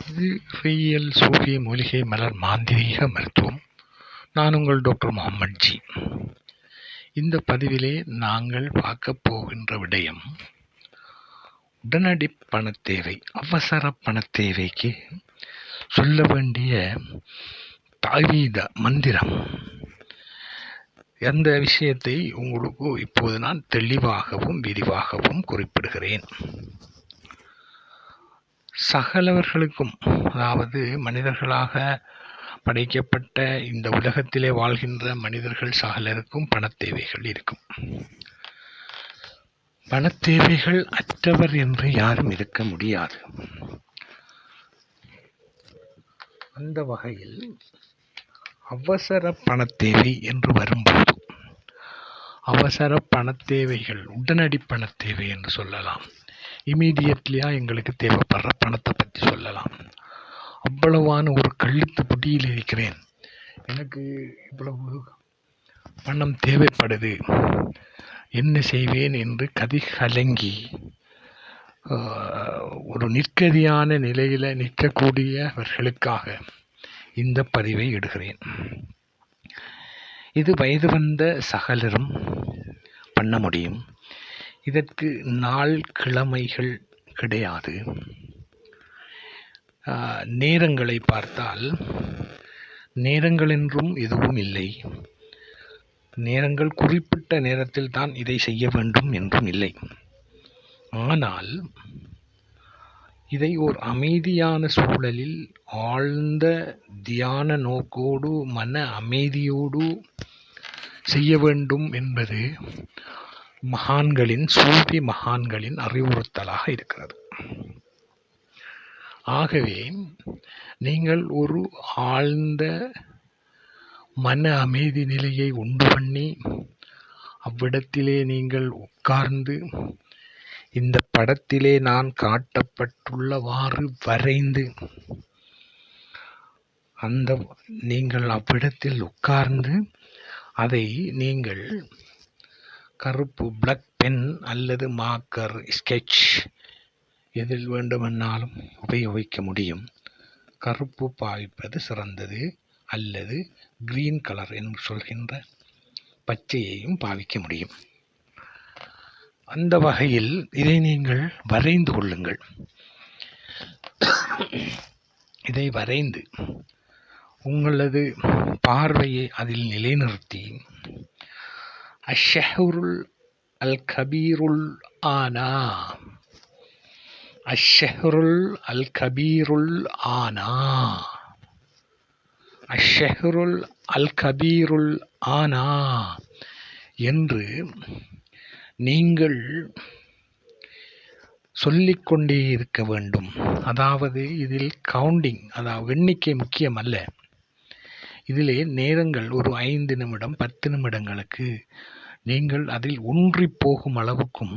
இது ரியல் சூஃபி மூலிகை மலர் மாந்திரீக மருத்துவம். நான் உங்கள் டாக்டர் முகமது ஜி. இந்த பதிவிலே நாங்கள் பார்க்க போகின்ற விடயம் உடனடி பணத்தேவை, அவசர பணத்தேவைக்கு சொல்ல வேண்டிய தாவீத மந்திரம். அந்த விஷயத்தை உங்களுக்கு இப்போது நான் தெளிவாகவும் விரிவாகவும் குறிப்பிடுகிறேன். சகலவர்களுக்கும், அதாவது மனிதர்களாக படைக்கப்பட்ட இந்த உலகத்திலே வாழ்கின்ற மனிதர்கள் சகலருக்கும் பணத்தேவைகள் இருக்கும். பணத்தேவைகள் அற்றவர் என்று யாரும் இருக்க முடியாது. அந்த வகையில் அவசர பணத்தேவை என்று வரும்போது, அவசர பணத்தேவைகள் உடனடி பணத்தேவை என்று சொல்லலாம். இமீடியட்லியா எங்களுக்கு தேவைப்படுற பணத்தை பற்றி சொல்லலாம். அவ்வளவான ஒரு கழுத்து புடியில் இருக்கிறேன், எனக்கு இவ்வளவு பணம் தேவைப்படுது, என்ன செய்வேன் என்று கலங்கி ஒரு நிற்கதியான நிலையில் நிற்கக்கூடியவர்களுக்காக இந்த பதிவை இடுகிறேன். இது வயது வந்த சகலரும் பண்ண முடியும். இதற்கு நாள் கிழமைகள் கிடையாது. நேரங்களை பார்த்தால் நேரங்கள் என்றும் எதுவும் இல்லை. நேரங்கள் குறிப்பிட்ட நேரத்தில் தான் இதை செய்ய வேண்டும் என்றும் இல்லை. ஆனால் இதை ஒரு அமைதியான சூழலில் ஆழ்ந்த தியான நோக்கோடு மன அமைதியோடு செய்ய வேண்டும் என்பது மகான்களின், சூஃபி மகான்களின் அறிவுறுத்தலாக இருக்கிறது. ஆகவே நீங்கள் ஒரு ஆழ்ந்த மன அமைதி நிலையை உண்டு பண்ணி அவ்விடத்திலே நீங்கள் உட்கார்ந்து இந்த படத்திலே நான் காட்டப்பட்டுள்ளவாறு வரைந்து நீங்கள் அவ்விடத்தில் உட்கார்ந்து அதை நீங்கள் கருப்பு பிளாக் பென் அல்லது மார்க்கர், ஸ்கெட்ச் எதில் வேண்டுமென்னாலும் உபயோகிக்க முடியும். கருப்பு பாவிப்பது சிறந்தது, அல்லது கிரீன் கலர் என்று சொல்கின்ற பச்சையையும் பாவிக்க முடியும். அந்த வகையில் இதை நீங்கள் வரைந்து கொள்ளுங்கள். இதை வரைந்து உங்களது பார்வையை அதில் நிலைநிறுத்தி அஷ்ஷஹ்ருல் அல் கபீருல் ஆனா, அஷ்ஷஹ்ருல் அல் கபீருல் ஆனா, அஷ்ஷஹ்ருல் அல் கபீருல் ஆனா என்று நீங்கள் சொல்லிக்கொண்டே இருக்க வேண்டும். அதாவது இதில் கவுண்டிங், அதாவது எண்ணிக்கை முக்கியம் அல்ல. இதிலே நேரங்கள் ஒரு 5 நிமிடம் 10 நிமிடங்களுக்கு நீங்கள் அதில் ஒன்றி போகும் அளவுக்கும்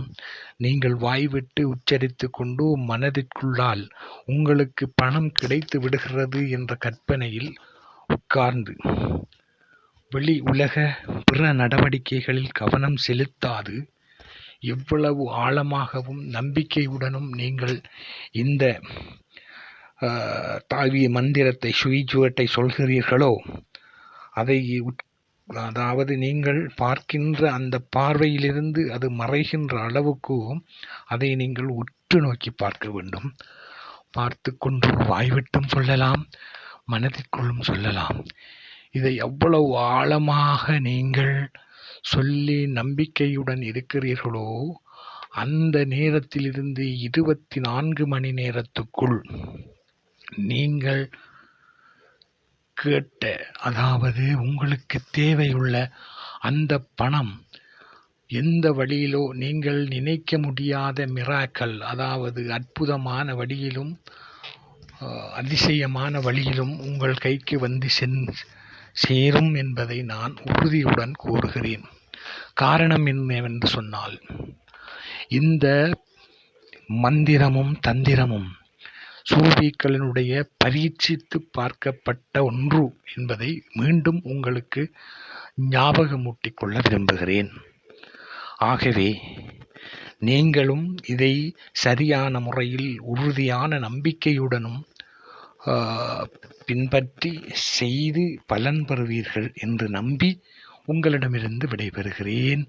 நீங்கள் வாய்விட்டு உச்சரித்து கொண்டு மனதிற்குள்ளால் உங்களுக்கு பணம் கிடைத்து விடுகிறது என்ற கற்பனையில் உட்கார்ந்து வெளி உலக பிற நடவடிக்கைகளில் கவனம் செலுத்தாது எவ்வளவு ஆழமாகவும் நம்பிக்கையுடனும் நீங்கள் இந்த தாவிய மந்திரத்தை, சுவிச்சுவட்டை சொல்கிறீர்களோ, அதை, அதாவது நீங்கள் பார்க்கின்ற அந்த பார்வையிலிருந்து அது மறைகின்ற அளவுக்கு அதை நீங்கள் உற்று நோக்கி பார்க்க வேண்டும். பார்த்து கொண்டு வாய்விட்டும் சொல்லலாம், மனதிற்குள்ளும் சொல்லலாம். இதை எவ்வளவு ஆழமாக நீங்கள் சொல்லி நம்பிக்கையுடன் இருக்கிறீர்களோ, அந்த நேரத்திலிருந்து 24 மணி நேரத்துக்குள் நீங்கள் கேட்ட, அதாவது உங்களுக்கு தேவையுள்ள அந்த பணம் எந்த வழியிலோ நீங்கள் நினைக்க முடியாத மிராக்கல், அதாவது அற்புதமான வழியிலும் அதிசயமான வழியிலும் உங்கள் கைக்கு வந்து சேரும் என்பதை நான் உறுதியுடன் கூறுகிறேன். காரணம் என்னவென்று சொன்னால், இந்த மந்திரமும் தந்திரமும் சூஃபிக்களினுடைய பரீட்சித்து பார்க்கப்பட்ட ஒன்று என்பதை மீண்டும் உங்களுக்கு ஞாபகமூட்டிக் கொள்ள விரும்புகிறேன். ஆகவே நீங்களும் இதை சரியான முறையில் உறுதியான நம்பிக்கையுடனும் பின்பற்றி செய்து பலன் பெறுவீர்கள் என்று நம்பி உங்களிடமிருந்து விடைபெறுகிறேன்.